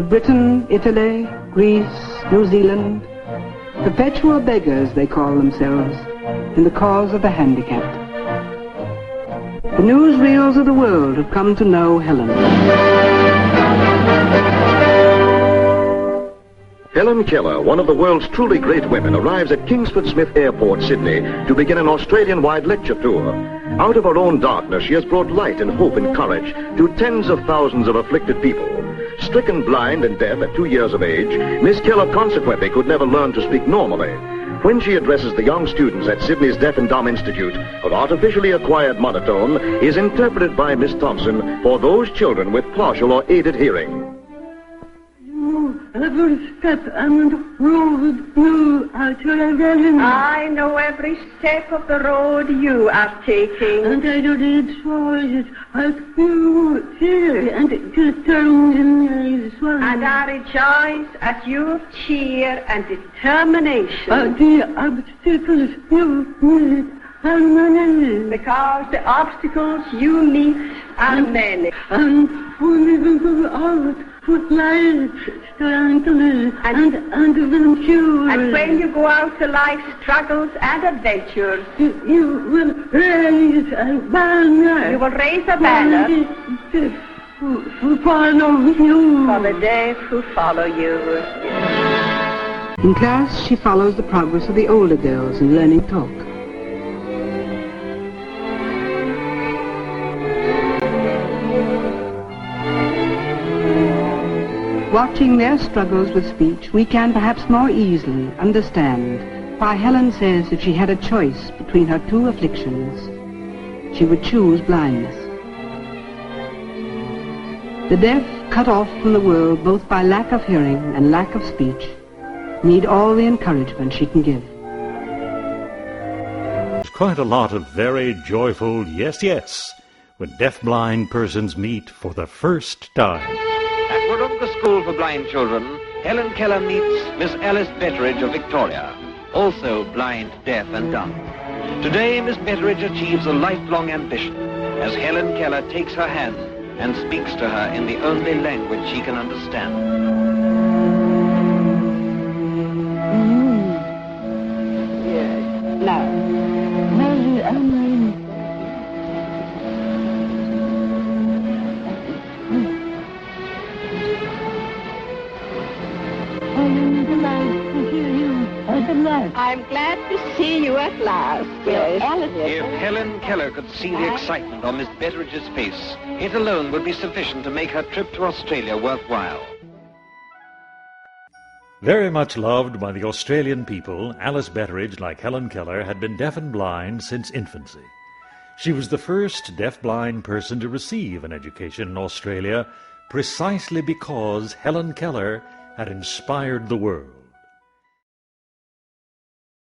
Britain, Italy, Greece, New Zealand, perpetual beggars they call themselves in the cause of the handicapped. The newsreels of the world have come to know Helen. Helen Keller, one of the world's truly great women, arrives at Kingsford Smith Airport, Sydney, to begin an Australian-wide lecture tour. Out of her own darkness, she has brought light and hope and courage to tens of thousands of afflicted people. Stricken blind and deaf at 2 years of age, Miss Keller consequently could never learn to speak normally. When she addresses the young students at Sydney's Deaf and Dumb Institute, her artificially acquired monotone is interpreted by Miss Thompson for those children with partial or aided hearing. Every step and road you are traveling. I know every step of the road you are taking. And I do rejoice as you cheer and determination. And I rejoice at your cheer and determination. But the obstacles you meet are many. Because the obstacles you meet are many. And when you go out with life, and adventures. And when you go out to life's struggles and adventures, you will raise a banner. You will raise a banner who follow you. For the deaf who follow you. In class, she follows the progress of the older girls in learning talk. Watching their struggles with speech, we can perhaps more easily understand why Helen says if she had a choice between her two afflictions, she would choose blindness. The deaf, cut off from the world both by lack of hearing and lack of speech, need all the encouragement she can give. There's quite a lot of very joyful yes, yes when deaf-blind persons meet for the first time. At Wurunga School for Blind Children, Helen Keller meets Miss Alice Betteridge of Victoria, also blind, deaf and dumb. Today, Miss Betteridge achieves a lifelong ambition as Helen Keller takes her hand and speaks to her in the only language she can understand. Yes. Now. I'm glad to see you at last. Yes. If Helen Keller could see the excitement on Miss Betteridge's face, it alone would be sufficient to make her trip to Australia worthwhile. Very much loved by the Australian people, Alice Betteridge, like Helen Keller, had been deaf and blind since infancy. She was the first deaf-blind person to receive an education in Australia precisely because Helen Keller had inspired the world.